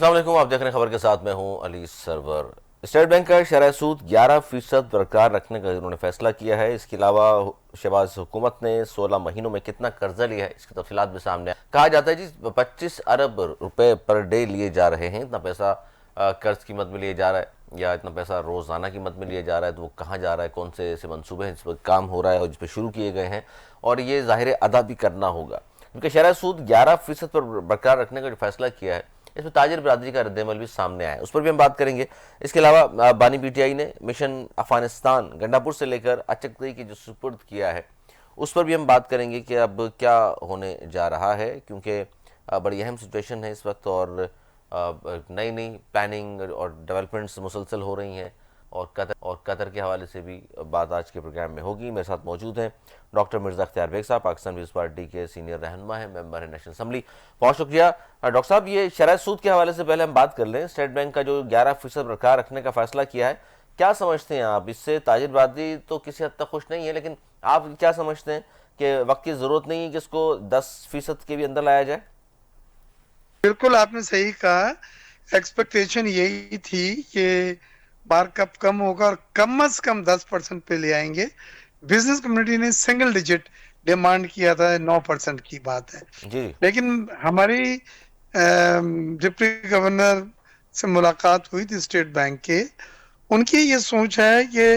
السلام علیکم، آپ دیکھ رہے ہیں خبر کے ساتھ، میں ہوں علی سرور۔ اسٹیٹ بینک کا شرح سود 11% برقرار رکھنے کا انہوں نے فیصلہ کیا ہے۔ اس کے علاوہ شہباز حکومت نے 16 مہینوں میں کتنا قرضہ لیا ہے، اس کی تفصیلات بھی سامنے آئے۔ کہا جاتا ہے 25 ارب روپے پر ڈے لیے جا رہے ہیں، اتنا پیسہ قرض کی مد میں لیے جا رہا ہے یا اتنا پیسہ روزانہ کی مد میں لیے جا رہا ہے، تو وہ کہاں جا رہا ہے، کون سے ایسے منصوبے ہیں جس پر کام ہو رہا ہے اور جس پہ شروع کیے گئے ہیں، اور یہ ظاہر ادا بھی کرنا ہوگا کیونکہ شرح سود 11% پر برقرار رکھنے کا جو فیصلہ کیا ہے، اس میں تاجر برادری کا رد عمل بھی سامنے آیا ہے، اس پر بھی ہم بات کریں گے۔ اس کے علاوہ بانی پی ٹی آئی نے مشن افغانستان گنڈاپور سے لے کر اچک تئی کی جو سپرد کیا ہے، اس پر بھی ہم بات کریں گے کہ اب کیا ہونے جا رہا ہے، کیونکہ بڑی اہم سچویشن ہے اس وقت، اور نئی نئی پلاننگ اور ڈیولپمنٹس مسلسل ہو رہی ہیں، اور قطر کے حوالے سے بھی بات آج کے پروگرام میں ہوگی۔ میرے ساتھ موجود ہیں ڈاکٹر مرزا اختیار بیگ صاحب، پاکستان پیپلز پارٹی کے سینئر رہنما ہیں، ممبر ہیں نیشنل اسمبلی۔ بہت شکریہ ڈاکٹر صاحب۔ یہ شرح سود کے حوالے سے پہلے ہم بات کر لیں۔ اسٹیٹ بینک کا جو 11% برقرار رکھنے کا فیصلہ کیا ہے، کیا سمجھتے ہیں آپ؟ اس سے تاجر برادری تو کسی حد تک خوش نہیں ہے، لیکن آپ کیا سمجھتے ہیں کہ وقت کی ضرورت نہیں ہے کہ اس کو 10% کے بھی اندر لایا جائے؟ بالکل آپ نے صحیح کہا۔ ایکسپیکٹیشن یہی تھی کہ مارک اپ کم ہوگا اور کم از کم 10% پہ لے آئیں گے۔ بزنس کمیونٹی نے سنگل ڈیجٹ ڈیمانڈ کیا تھا، 9% کی بات ہے، جی لیکن ہماری ڈپٹی گورنر سے ملاقات ہوئی تھی اسٹیٹ بینک کے، ان کی یہ سوچ ہے کہ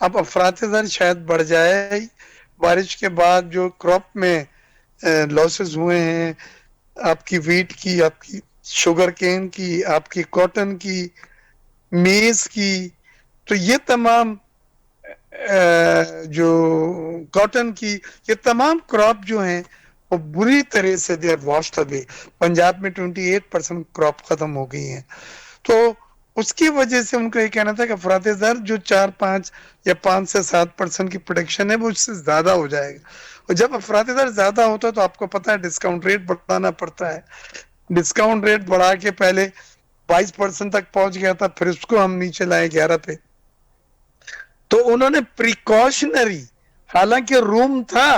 اب افراط زر شاید بڑھ جائے، بارش کے بعد جو کراپ میں لاسز ہوئے ہیں، آپ کی ویٹ کی، آپ کی شوگر کین کی، آپ کی کاٹن کی، میز کی، تو یہ تمام جو کاٹن کی، یہ تمام کراپ جو ہیں وہ بری طرح سے دے آر واشڈ اوے۔ پنجاب میں 28% کراپ ختم ہو گئی ہیں، تو اس کی وجہ سے ان کا یہ کہنا تھا کہ افراط زر جو 4-5 یا 5 سے 7% کی پروڈکشن ہے، وہ اس سے زیادہ ہو جائے گا، اور جب افراط زر زیادہ ہوتا ہے تو آپ کو پتا ہے ڈسکاؤنٹ ریٹ بڑھانا پڑتا ہے۔ ڈسکاؤنٹ ریٹ بڑھا کے پہلے 22% تک پہنچ گیا تھا، پھر اس کو ہم نیچے لائے 11 پہ۔ تو انہوں نے پریکاشنری، حالانکہ روم تھا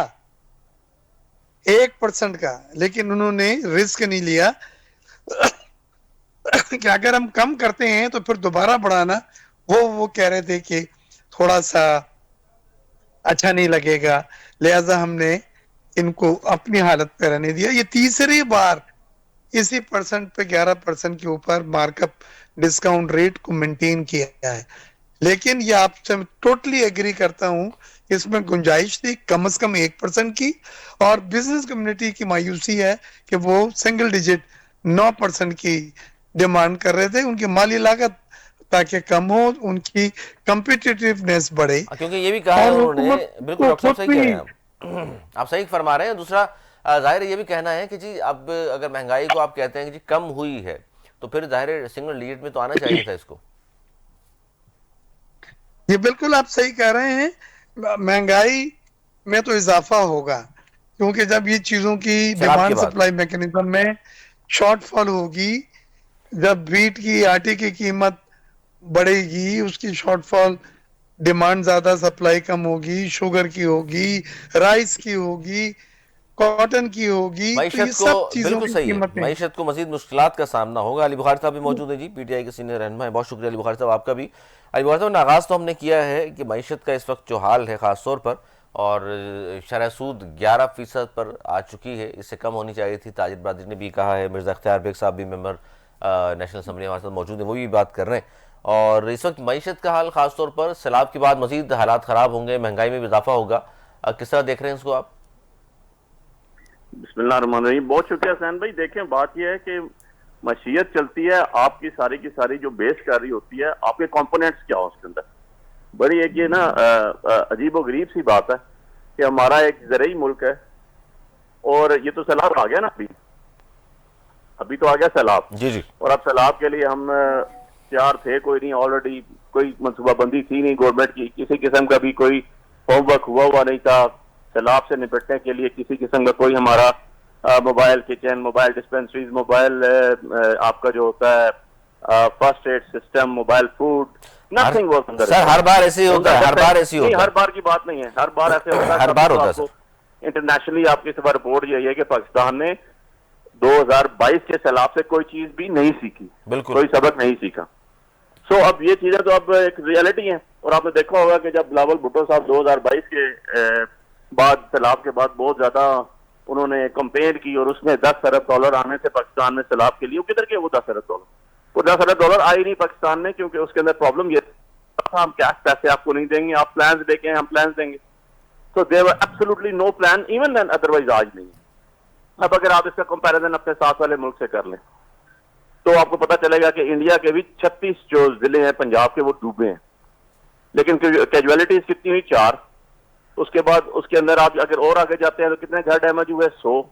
1% کا، لیکن انہوں نے رسک نہیں لیا کہ اگر ہم کم کرتے ہیں تو پھر دوبارہ بڑھانا، وہ کہہ رہے تھے کہ تھوڑا سا اچھا نہیں لگے گا، لہذا ہم نے ان کو اپنی حالت پہ رہنے دیا۔ یہ تیسری بار اسی پرسنٹ پہ 11% کے اوپر مارک اپ ڈسکاؤنٹ ریٹ کو مینٹین کیا ہے، لیکن یہ آپ سے ٹوٹلی ایگری کرتا ہوں، اس میں گنجائش تھی کم از کم 1% کی، اور بزنس کمیونٹی کی مایوسی ہے کہ وہ سنگل ڈیجٹ 9% کی ڈیمانڈ کر رہے تھے، ان کی مالی لاگت تاکہ کم ہو، ان کی کمپیٹیٹیونیس بڑھے، کیونکہ یہ بھی کہا ہے اور انہوں نے، حکومت بالکل کو ڈاکٹر صاحب خود صحیح کہہ رہے بھی۔ ہیں آپ صحیح فرما رہے ہیں۔ دوسرا ظاہر یہ بھی کہنا ہے کہ جی اب اگر مہنگائی کو آپ کہتے ہیں کہ جی کم ہوئی ہے، تو پھر ظاہر سنگل ڈیجٹ میں تو آنا چاہیے تھا اس کو۔ یہ بالکل آپ صحیح کہہ رہے ہیں، مہنگائی میں تو اضافہ ہوگا، کیونکہ جب یہ چیزوں کی سیلاب کے ڈیمانڈ بعد سپلائی میکینزم میں شارٹ فال ہوگی، جب ویٹ کی، آٹے کی قیمت بڑھے گی، اس کی شارٹ فال، ڈیمانڈ زیادہ سپلائی کم ہوگی، شوگر کی ہوگی، رائس کی ہوگی، کاٹن کی ہوگی، تو یہ معیشت کو، سب چیزوں بالکل کی صحیح ہے، قیمتیں۔ معیشت کو مزید مشکلات کا سامنا ہوگا۔ علی بخاری صاحب بھی موجود ہیں، جی پی ٹی آئی کے سینئر رہنما ہیں، بہت شکریہ علی بخاری صاحب آپ کا بھی۔ علی بخاری صاحب، آغاز تو ہم نے کیا ہے کہ معیشت کا اس وقت جو حال ہے خاص طور پر، اور شرح سود 11% پر آ چکی ہے، اس سے کم ہونی چاہیے تھی، تاجر برادری نے بھی کہا ہے، مرزا اختیار بیگ صاحب بھی ممبر نیشنل اسمبلی ہمارے ساتھ موجود ہیں، وہ بھی بات کر رہے ہیں۔ اور اس وقت معیشت کا حال خاص طور پر سیلاب کے بعد مزید حالات خراب ہوں گے، مہنگائی میں بھی اضافہ ہوگا، کس طرح دیکھ رہے ہیں اس کو آپ؟ بسم اللہ الرحمن الرحیم۔ بہت شکریہ حسین بھائی۔ دیکھیں بات یہ ہے کہ معیشت چلتی ہے، آپ کی ساری جو بیس کر رہی ہوتی ہے، آپ کے کمپوننٹس کیا ہو اس کے اندر، بڑی ایک یہ نا عجیب و غریب سی بات ہے کہ ہمارا ایک زرعی ملک ہے، اور یہ تو سیلاب آ گیا نا، ابھی تو آ گیا سیلاب، جی جی، اور اب سیلاب کے لیے ہم تیار تھے کوئی نہیں، آلریڈی کوئی منصوبہ بندی تھی نہیں گورنمنٹ کی، کسی قسم کا بھی کوئی ہوم ورک ہوا نہیں تھا سیلاب سے نپٹنے کے لیے، کسی قسم کا کوئی ہمارا mobile kitchen, mobile dispensaries, mobile آپ کا جو ہوتا ہے first aid system, mobile food, nothing was under سر ہر بار ایسے ہی ہوتا ہے، ہر بار ایسے ہی نہیں، ہوتا ہر بار کی بات نہیں ہے، ہر بار ایسے ہوتا ہے، ہے، ہر کبھی بار تو ہوتا ہے آپ سر۔ کو انٹرنیشنلی آپ کی اس بار رپورٹ یہی ہے کہ پاکستان نے 2022 کے سیلاب سے کوئی چیز بھی نہیں سیکھی, بالکل کوئی سبق نہیں سیکھا. سو اب یہ چیزیں تو اب ایک ریئلٹی ہیں, اور آپ نے دیکھا ہوگا کہ جب بلاول بھٹو صاحب 2022 کے بعد سیلاب کے بعد بہت زیادہ انہوں نے کمپین کی, اور اس میں $10 ارب آنے سے پاکستان میں سیلاب کے لیے, وہ کدھر گئے وہ $10 ارب؟ وہ $10 ارب آئے نہیں پاکستان میں, کیونکہ اس کے اندر پرابلم یہ تھا ہم کیش پیسے آپ کو نہیں دیں گے, آپ پلانز لے کے ہم پلانز دیں گے. سو دیر ور ایبسولوٹلی نو پلان ایون دین, ادروائز آج نہیں. اب اگر آپ اس کا کمپیریزن اپنے ساتھ والے ملک سے کر لیں تو آپ کو پتا چلے گا کہ انڈیا کے بھی 36 جو ضلع ہیں پنجاب کے وہ ڈوبے ہیں, لیکن کیجویلٹیز کتنی ہوئی؟ 4. اس کے بعد اس کے اندر آپ اگر اور آگے جاتے ہیں تو کتنے گھر ڈیمیج ہوئے؟ 100.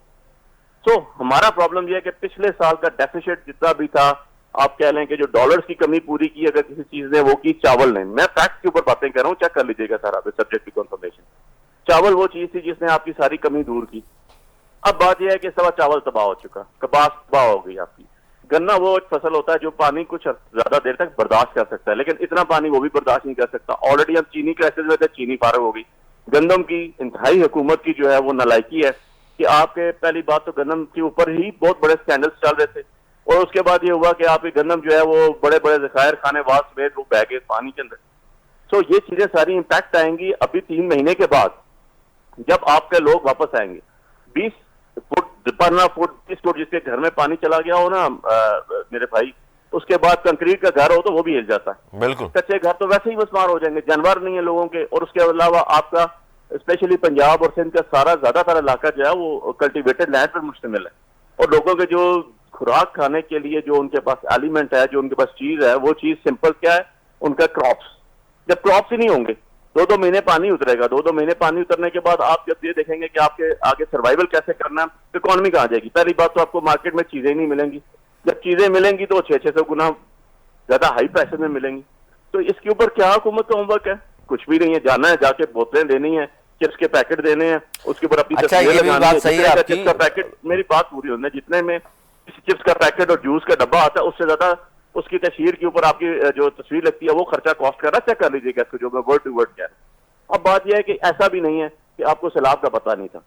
سو ہمارا پرابلم یہ ہے کہ پچھلے سال کا ڈیفیسٹ جتنا بھی تھا, آپ کہہ لیں کہ جو ڈالرز کی کمی پوری کی اگر کسی چیز نے, وہ کی چاول نے. میں فیکٹ کے اوپر باتیں کر رہا ہوں, چیک کر لیجیے گا سارا سبجیکٹ کی کنفرمیشن. چاول وہ چیز تھی جس نے آپ کی ساری کمی دور کی. اب بات یہ ہے کہ سوا چاول تباہ ہو چکا, کپاس تباہ ہو گئی آپ کی. گنا وہ ایک فصل ہوتا ہے جو پانی کچھ زیادہ دیر تک برداشت کر سکتا ہے, لیکن اتنا پانی وہ بھی برداشت نہیں کر سکتا. آلریڈی ہم چینی کرائسس میں تھے, چینی فارغ ہو گئی. گندم کی انتہائی حکومت کی جو ہے وہ نالائکی ہے کہ آپ کے پہلی بات تو گندم کے اوپر ہی بہت بڑے سکینڈلز چل رہے تھے, اور اس کے بعد یہ ہوا کہ آپ کی گندم جو ہے وہ بڑے بڑے ذخائر خانے واس سمیت وہ بہ گئے پانی کے اندر. سو یہ چیزیں ساری امپیکٹ آئیں گی ابھی 3 مہینے کے بعد, جب آپ کے لوگ واپس آئیں گے. 20 فٹ 15 فٹ 20 فٹ جس کے گھر میں پانی چلا گیا ہو نا میرے بھائی, اس کے بعد کنکریٹ کا گھر ہو تو وہ بھی ہل جاتا ہے. بالکل کچے گھر تو ویسے ہی مسمار ہو جائیں گے, جانور نہیں ہیں لوگوں کے. اور اس کے علاوہ آپ کا اسپیشلی پنجاب اور سندھ کا سارا زیادہ تر علاقہ جو ہے وہ کلٹیویٹڈ لینڈ پر مشتمل ہے, اور لوگوں کے جو خوراک کھانے کے لیے جو ان کے پاس ایلیمنٹ ہے, جو ان کے پاس چیز ہے, وہ چیز سمپل کیا ہے ان کا کراپس. جب کراپس ہی نہیں ہوں گے 2 مہینے پانی اترے گا. 2 مہینے پانی اترنے کے بعد آپ جب یہ دیکھیں گے کہ آپ کے آگے سروائیول کیسے کرنا ہے, اکانومی کہاں جائے گی؟ پہلی بات تو آپ کو مارکیٹ میں چیزیں نہیں ملیں گی. جب چیزیں ملیں گی تو 600 گنا زیادہ ہائی پرائسز میں ملیں گی. تو اس کے اوپر کیا حکومت کا ہوم ورک ہے؟ کچھ بھی نہیں ہے. جانا ہے جا کے بوتلیں دینی ہیں, چپس کے پیکٹ دینے ہیں, اس کے اوپر اپنی تصویریں لگانی ہے. چپس کا پیکٹ, میری بات پوری ہونا ہے, جتنے میں چپس کا پیکٹ اور جوس کا ڈبہ آتا ہے اس سے زیادہ اس کی تشہیر کے اوپر آپ کی جو تصویر لگتی ہے وہ خرچہ کاسٹ کر رہا ہے. چیک کر لیجیے گا جو میں ورڈ ٹو ورڈ کہہ رہا ہوں. اب بات یہ ہے کہ ایسا بھی نہیں ہے کہ آپ کو سیلاب کا پتہ نہیں تھا.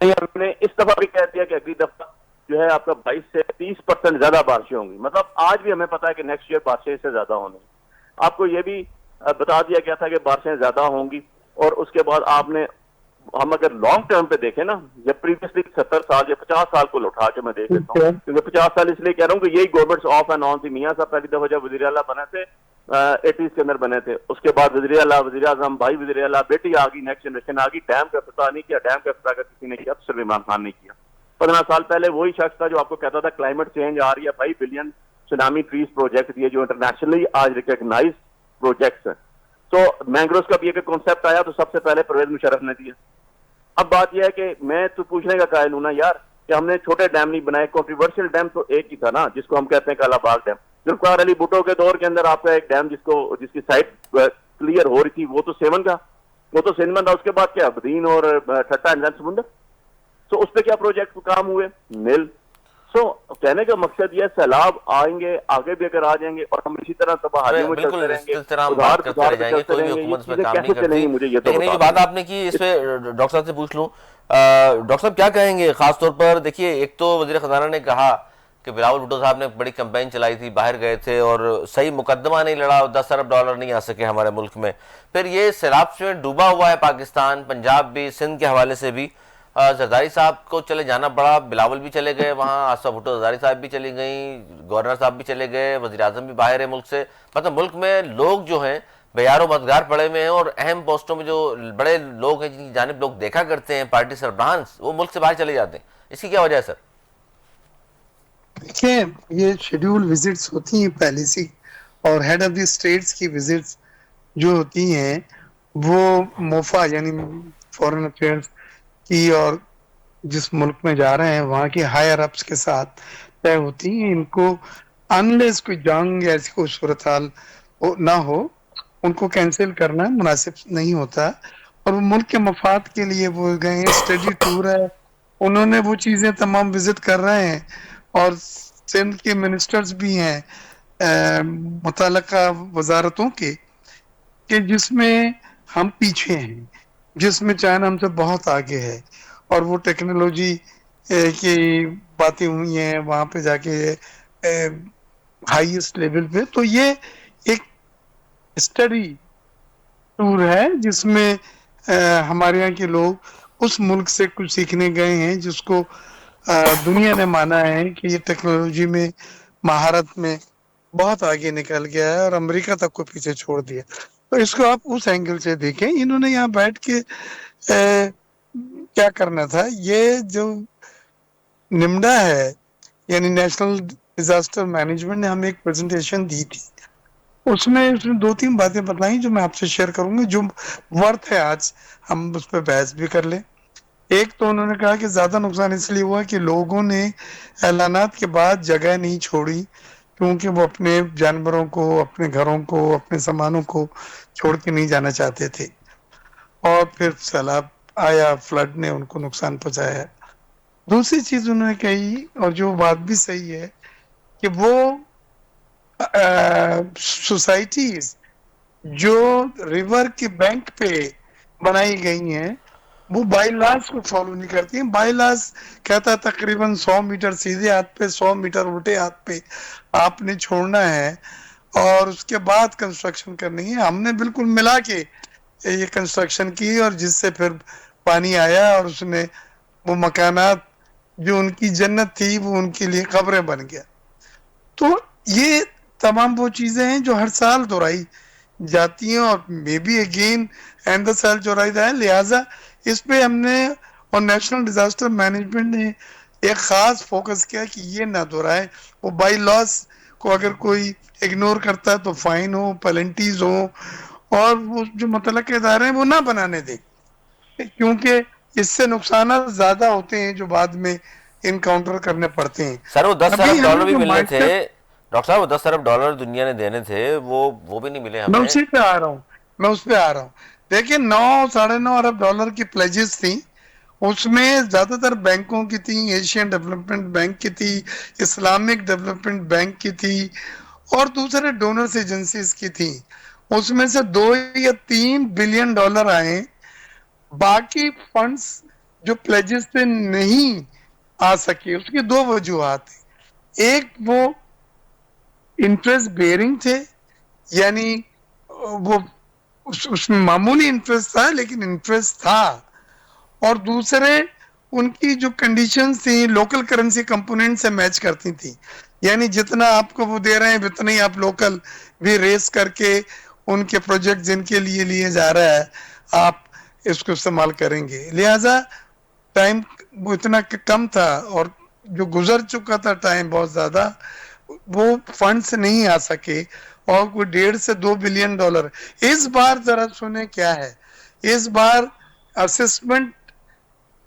ہم نے اس دفعہ بھی کہہ دیا کہ اگلی دفعہ جو ہے آپ کا 22 سے 30% زیادہ بارشیں ہوں گی. مطلب آج بھی ہمیں پتا ہے کہ نیکسٹ ایئر بارشیں اس سے زیادہ ہونی. آپ کو یہ بھی بتا دیا گیا تھا کہ بارشیں زیادہ ہوں گی, اور اس کے بعد آپ نے, ہم اگر لانگ ٹرم پہ دیکھیں نا, یا پریویسلی 70 سال یا 50 سال کو لوٹا کے میں دیکھ لیتا ہوں, کیونکہ 50 سال اس لیے کہہ رہا ہوں کہ یہی گورنمنٹس آف اینڈ آن تھی. میاں صاحب پہلی دفعہ جب وزیر اعلیٰ بنے تھے 80s کے اندر بنے تھے, اس کے بعد وزیر اعلیٰ, وزیر اعظم, بھائی وزیر اعلیٰ, بیٹی آ گئی, نیکسٹ جنریشن آ گئی. ڈیم کا افتتاح نہیں کیا, ڈیم کا افتتاح کسی نے کیا تو صرف عمران خان نے کیا. 15 سال پہلے وہی شخص تھا جو آپ کو کہتا تھا کلائمیٹ چینج آ رہی ہے, 5 بلین سونامی ٹریز پروجیکٹ دیے جو انٹرنیشنلی آج ریکگنائز پروجیکٹس ہیں. تو مینگروز کا بھی ایک کانسیپٹ آیا تو سب سے پہلے پرویز مشرف نے دیا. اب بات یہ ہے کہ میں تو پوچھنے کا قائل ہوں نا یار کہ ہم نے چھوٹے ڈیم نہیں بنائے. کنٹروورشل ڈیم تو ایک ہی تھا نا, جس کو ہم کہتے ہیں کالا باغ ڈیم. ذوالفقار علی بھٹو کے دور کے اندر آپ کا ایک ڈیم جس کی سائٹ کلیئر ہو رہی تھی وہ تو سیون کا, وہ تو سندھ میں تھا. اس کے بعد کیا بدین اور ٹھٹا انجان سمندر. سو اس پہ کیا پروجیکٹ کام ہوئے؟ نل. سو کہنے کا مقصد یہ سیلاب آئیں گے, آگے بھی اگر آ جائیں گے اور ہم اسی طرح تباہیوں میں چلتے رہیں گے, لیکن یہ بات آپ نے کی اس پہ ڈاکٹر صاحب سے پوچھ لوں. ڈاکٹر صاحب کیا کہیں گے خاص طور پر؟ دیکھیے ایک تو وزیر خزانہ نے کہا کہ بلاول بھٹو صاحب نے بڑی کمپین چلائی تھی, باہر گئے تھے اور صحیح مقدمہ نہیں لڑا, $10 ارب نہیں آ سکے ہمارے ملک میں. پھر یہ سیلاب سے ڈوبا ہوا ہے پاکستان, پنجاب بھی, سندھ کے حوالے سے بھی. زرداری صاحب کو چلے جانا پڑا, بلاول بھی چلے گئے وہاں, آصفہ بھٹو زرداری صاحب بھی چلی گئیں, گورنر صاحب بھی چلے گئے, وزیر اعظم بھی باہر ہے ملک سے. مطلب ملک میں لوگ جو ہیں بیار و مددگار پڑے ہوئے ہیں, اور اہم پوسٹوں میں جو بڑے لوگ ہیں جن کی جانب لوگ دیکھا کرتے ہیں, پارٹی سربراہان, وہ ملک سے باہر چلے جاتے ہیں. اس کی کیا وجہ ہے سر؟ دیکھیں یہ شیڈیول وزٹس ہوتی ہیں پہلے سے, اور ہیڈ آف دی اسٹیٹس کی وزٹس جو ہوتی ہیں وہ موفا یعنی فورن افیئرس کی اور جس ملک میں جا رہے ہیں وہاں کی ہائر اپس کے ساتھ طے ہوتی ہیں. ان کو انلیس کوئی جنگ ایسی کوئی صورتحال نہ ہو, ان کو کینسل کرنا مناسب نہیں ہوتا. اور وہ ملک کے مفاد کے لیے وہ گئے ہیں, اسٹڈی ٹور ہے, انہوں نے وہ چیزیں تمام وزٹ کر رہے ہیں. اور سندھ کے منسٹرز بھی ہیں متعلقہ وزارتوں کے کہ جس میں ہم پیچھے ہیں, جس میں چائنا ہم سے بہت آگے ہے, اور وہ ٹیکنالوجی کی باتیں ہوئی ہیں وہاں پہ جا کے ہائیسٹ لیول پہ. تو یہ ایک اسٹڈی ٹور ہے جس میں ہمارے یہاں کے لوگ اس ملک سے کچھ سیکھنے گئے ہیں جس کو دنیا نے مانا ہے کہ یہ ٹیکنالوجی میں مہارت میں بہت آگے نکل گیا ہے اور امریکہ تک کو پیچھے چھوڑ دیا. تو اس کو آپ اس اینگل سے دیکھیں. انہوں نے یہاں بیٹھ کے کیا کرنا تھا, یہ جو نمڈا ہے یعنی نیشنل ڈیزاسٹر مینجمنٹ نے ہمیں ایک پریزنٹیشن دی تھی, اس میں 2-3 باتیں بتائیں جو میں آپ سے شیئر کروں گی, جو ورتھ ہے آج ہم اس پہ بحث بھی کر لیں. ایک تو انہوں نے کہا کہ زیادہ نقصان اس لیے ہوا کہ لوگوں نے اعلانات کے بعد جگہ نہیں چھوڑی کیونکہ وہ اپنے جانوروں کو, اپنے گھروں کو, اپنے سامانوں کو چھوڑ کے نہیں جانا چاہتے تھے, اور پھر سیلاب آیا, فلڈ نے ان کو نقصان پہنچایا. دوسری چیز انہوں نے کہی, اور جو بات بھی صحیح ہے, کہ وہ سوسائٹیز جو ریور کے بینک پہ بنائی گئی ہیں وہ بائی لاس کو فالو نہیں کرتی ہیں. بائی لاس کہتا ہے تقریباً 100 میٹر سیدھے ہاتھ پہ, 100 میٹر الٹے ہاتھ پہ آپ نے چھوڑنا ہے اور اس کے بعد کنسٹرکشن کرنی ہے. ہم نے بالکل ملا کے یہ کنسٹرکشن کی, اور جس سے پھر پانی آیا اور اس نے وہ مکانات جو ان کی جنت تھی وہ ان کے لیے قبریں بن گیا. تو یہ تمام وہ چیزیں ہیں جو ہر سال دہرائی جاتی ہیں اور maybe again and the سال دہرائی جائے. لہٰذا اس پہ ہم نے اور نیشنل ڈیزاسٹر مینجمنٹ نے ایک خاص فوکس کیا کہ یہ نہ دہرائے. وہ بائی لاس کو اگر کوئی اگنور کرتا ہے تو فائن ہو, پینلٹیز ہو, اور وہ جو متعلقہ ادارے ہیں وہ نہ بنانے دیں, کیونکہ اس سے نقصانات زیادہ ہوتے ہیں جو بعد میں انکاؤنٹر کرنے پڑتے ہیں. سر وہ 10 ابھی ارب ہمیں ڈالر بھی جو ملنے مائنڈ تھے سیٹ, ڈاکٹر صاحب, وہ 10 ارب ڈالر دنیا نے دینے تھے, وہ بھی نہیں ملے میں ہمیں. اسی پہ آ رہا ہوں, میں اس پہ آ رہا ہوں. دیکھیں 9-9.5 ارب ڈالر کی پلیجز تھیں, اس میں زیادہ تر بینکوں کی تھیں, ایشین ڈیولپمنٹ بینک کی تھی, اسلامک ڈیولپمنٹ بینک کی تھی, اور دوسرے ڈونرز ایجنسیز کی تھی. اس میں سے 2 یا 3 بلین ڈالر آئے. باقی فنڈز جو پلیجز سے نہیں آ سکے اس کی 2 وجوہات ہیں. ایک وہ انٹرسٹ بیئرنگ تھے, یعنی وہ اس میں معمولی انٹرسٹ تھا لیکن انٹرسٹ تھا, اور دوسرے ان کی جو کنڈیشنز تھیں لوکل کرنسی کمپوننٹ سے میچ کرتی تھیں, یعنی جتنا آپ کو وہ دے رہے ہیں اتنا ہی آپ لوکل بھی ریس کر کے ان کے پروجیکٹ جن کے لیے جا رہا ہے آپ اس کو استعمال کریں گے. لہذا ٹائم وہ اتنا کم تھا اور جو گزر چکا تھا ٹائم بہت زیادہ, وہ فنڈز نہیں آ سکے, اور کوئی 1.5 سے 2 بلین ڈالر. اس بار ذرا سنیں کیا ہے, اس بار اسسمنٹ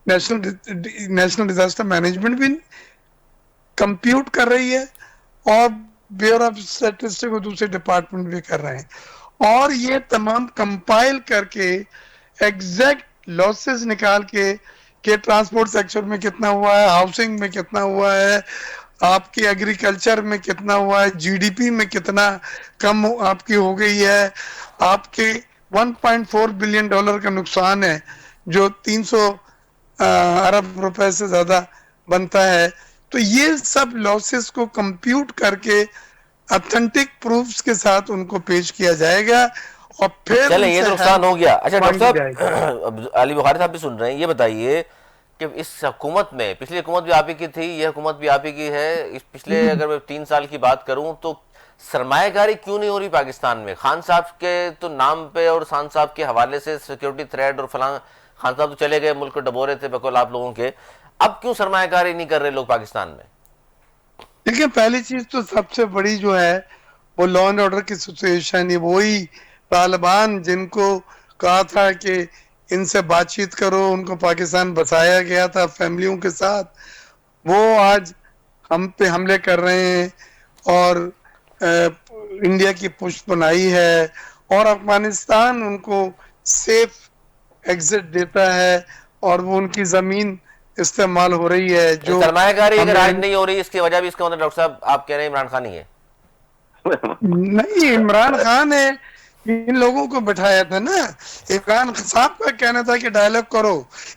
نیشنل ڈیزاسٹر مینجمنٹ بھی کمپیوٹ کر رہی ہے اور بیورو آف اسٹیٹسٹکس اور دوسرے ڈپارٹمنٹ بھی کر رہے ہیں, اور یہ تمام کمپائل کر کے ایگزیکٹ لاسز نکال کے کہ ٹرانسپورٹ سیکٹر میں کتنا ہوا ہے, ہاؤسنگ میں کتنا ہوا ہے, آپ کی ایگریکلچر میں کتنا ہوا ہے, جی ڈی پی میں کتنا کم آپ کی ہو گئی ہے, آپ کے 1.4 بلین ڈالر کا نقصان ہے جو 300 ارب روپے سے زیادہ بنتا ہے. تو یہ سب لاسز کو کمپیوٹ کر کے اتھینٹک پروفز کے ساتھ ان کو پیش کیا جائے گا, اور پھر چلیں ان یہ سے تو نقصان ہو گیا. اچھا ڈاکٹر مانگی جائے گی. صاحب, علی بخاری صاحب بھی سن رہے ہیں, یہ بتائیے کہ اس حکومت میں, پچھلی حکومت بھی آپ ہی کی تھی, یہ حکومت بھی آپ ہی کی ہے, اس پچھلے اگر میں 3 سال کی بات کروں تو سرمایہ کاری کیوں نہیں ہو رہی پاکستان میں؟ خان صاحب کے تو نام پہ اور خان صاحب کے حوالے سے سیکیورٹی تھریٹ اور فلاں, خان صاحب تو چلے گئے, ملک ڈبو رہے تھے بقول آپ لوگوں کے, اب کیوں سرمایہ کاری نہیں کر رہے لوگ پاکستان میں؟ دیکھیں پہلی چیز تو سب سے بڑی جو ہے وہ لا اینڈ آرڈر کی سچویشن, وہی طالبان جن کو کہا تھا کہ ان سے بات چیت کرو, ان کو پاکستان بسایا گیا تھا فیملیوں کے ساتھ, وہ آج ہم پہ حملے کر رہے ہیں اور انڈیا کی پشت بنائی ہے, اور افغانستان ان کو سیف ایگزٹ دیتا ہے اور وہ ان کی زمین استعمال ہو رہی ہے. جو سرمایہ کاری اگر ہمیں آج نہیں ہو رہی, اس کی وجہ بھی اس کا مطلب ڈاکٹر صاحب آپ کہہ رہے ہیں عمران خان ہی ہے؟ نہیں, عمران خان نے ان لوگوں کو بٹھایا تھا نا. عمران صاحب کا کہنا تھا کہ ڈائیلاگ کرو,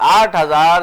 8,000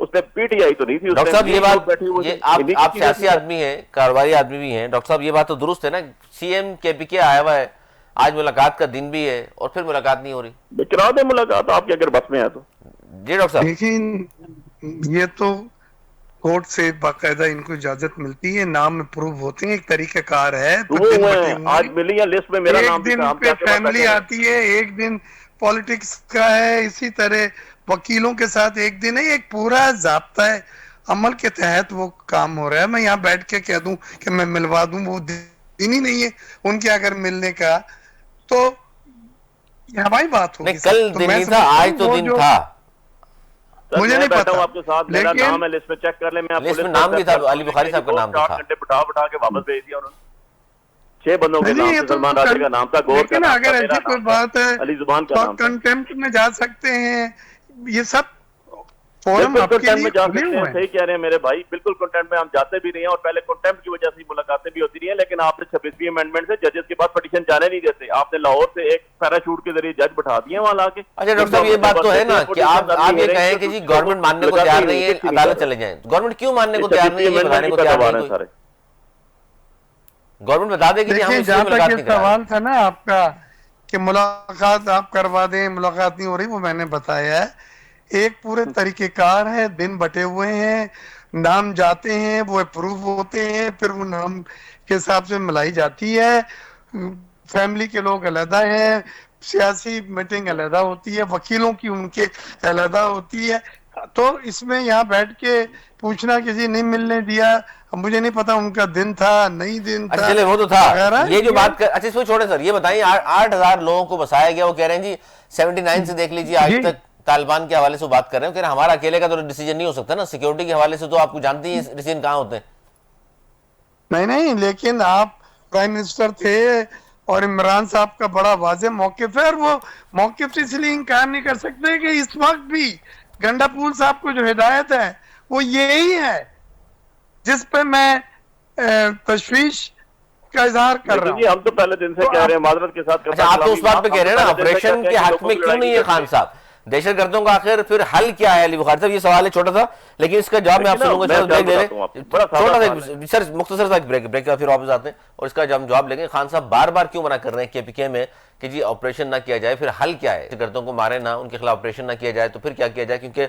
اس میں پی ٹی آئی تو نہیں تھی. ڈاکٹر صاحب یہ بات آپ سیاسی آدمی ہیں, کاروباری آدمی بھی ہیں, ڈاکٹر صاحب یہ بات تو درست ہے نا, سی ایم کے پی کے آیا ہوا ہے, آج ملاقات کا دن بھی ہے اور پھر ملاقات نہیں ہو رہی. کرا دیں ملاقات آپ کے اگر بس میں ہے تو. جی ڈاکٹر صاحب. لیکن یہ تو کورٹ سے باقاعدہ ان کو اجازت ملتی ہے, نام اپروو ہوتے ہیں, ایک طریقہ کار ہے. آج ملی ہے لسٹ میں میرا نام بھی ایک دن پہ فیملی آتی ہے, ایک دن پالیٹکس کا ہے, اسی طرح وکیلوں کے ساتھ ایک دن ہے, ایک پورا ضابطہ ہے عمل کے تحت وہ کام ہو رہا ہے. میں یہاں بیٹھ کے کہہ دوں کہ میں ملوا دوں, وہ دن ہی نہیں ہے ان کے اگر ملنے کا, تو یہ ہماری بات ہوگی. کل دن نہیں تھا, آج تو دن تھا. مجھے نہیں پتا آپ کے ساتھ, میرا نام ہے لسٹ میں, چیک کر لیں. میں لسٹ میں نام بھی تھا, علی بخاری صاحب کا نام تھا. 4 گھنٹے بٹھا کے واپس بھیج دیا انہوں نے. 6 بندوں کے نام, سلمان راجے کا نام تھا, گور کا نام تھا, اگر ایسی کوئی بات ہے علی زبان کا نام تھا. کنٹمپٹ میں جا سکتے ہیں, یہ سب فورم آپ کے لیے کھلے ہوئے ہیں. صحیح کہہ رہے ہیں میرے بھائی, بالکل کنٹمپٹ میں ہم جاتے بھی نہیں ہیں, اور پہلے کنٹمپٹ کی وجہ سے ملاقاتیں بھی ہوتی رہی ہیں, لیکن آپ نے 26ویں امینڈمنٹ سے ججز کے پاس پٹیشن جانے نہیں دیتے. آپ نے لاہور سے ایک پیراشوٹ کے ذریعے جج بٹھا دیے وہاں لا کے. اچھا ڈاکٹر صاحب, یہ بات تو ہے نا کہ آپ یہ کہیں کہ جی گورنمنٹ ماننے کو تیار نہیں ہے, عدالت چلے جائیں. گورنمنٹ کیوں ماننے کو تیار نہیں ہے, یہ بتانے کو تیار نہیں ہے. گورنمنٹ بتا دے کہ جی ہم اس سے ملاقات نہیں کریں. سوال تھا نا آپ کا کہ ملاقات آپ کروا دیں, ملاقات نہیں ہو رہی, وہ میں نے بتایا ہے. ایک پورے طریقہ کار ہے, دن بٹے ہوئے ہیں, نام جاتے ہیں, وہ اپروو ہوتے ہیں, پھر وہ نام کے حساب سے ملائی جاتی ہے. فیملی کے لوگ علیحدہ ہیں, سیاسی میٹنگ علیحدہ ہوتی ہے, وکیلوں کی ان کے علیحدہ ہوتی ہے. تو اس میں یہاں بیٹھ کے پوچھنا کہ جی نہیں ملنے دیا, مجھے نہیں پتا ان کا دن تھا نہیں دن تھا. چلے وہ تو تھا, یہ جو بات اچھا اس کو چھوڑیں سر, یہ بتائیں 8,000 لوگوں کو بسایا گیا, وہ کہہ رہے ہیں جی 79 سے دیکھ لیجیے آج تک طالبان کے حوالے سے بات کر رہے ہیں, کہ ہمارا اکیلے کا تو ڈیسیجن نہیں ہو سکتا نا, سیکیورٹی کے حوالے سے تو آپ کو جانتے ہیں ڈیسیجن کہاں ہوتے ہیں. نہیں, لیکن آپ پرائم منسٹر تھے اور عمران صاحب کا بڑا واضح موقف ہے, اور وہ موقف سے اس لیے انکار نہیں کر سکتے کہ اس وقت بھی گنڈا پول صاحب کو جو ہدایت ہے وہ یہی ہے جس پہ میں تشویش کا اظہار کر رہا ہوں. ہم تو پہلے دن سے کہہ رہے ہیں, معذرت کے ساتھ. اچھا آپ تو اس بات پہ کہہ رہے ہیں نا, آپریشن کے حق میں کیوں نہیں ہے خان صاحب, دہشت گردوں کا آخر پھر حل کیا ہے؟ علی بخاری صاحب یہ سوال ہے چھوٹا سا, لیکن اس کا جواب میں آپ سے لوں گا. چھوٹا سا سر, مختصر سا بریک کا پھر واپس آتے ہیں, اور اس کا ہم جواب لیں گے. خان صاحب بار بار کیوں منع کر رہے ہیں کے پی کے میں کہ جی آپریشن نہ کیا جائے, پھر حل کیا ہے؟ دہشت گردوں کو مارے نہ, ان کے خلاف آپریشن نہ کیا جائے, تو پھر کیا کیا جائے؟ کیونکہ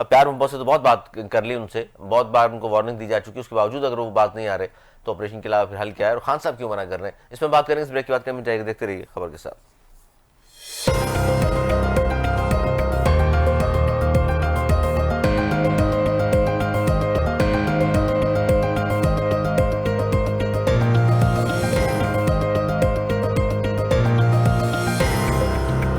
پیار محبت سے تو بہت بات کر لی ان سے, بہت بار ان کو وارننگ دی جا چکی, اس کے باوجود اگر وہ بات نہیں آ رہے تو آپریشن کے علاوہ پھر حل کیا ہے, اور خان صاحب کیوں منع کر رہے ہیں؟ اس میں بات کریں گے, اس بریک کی بات کریں گے. دیکھتے رہیے خبر کے ساتھ.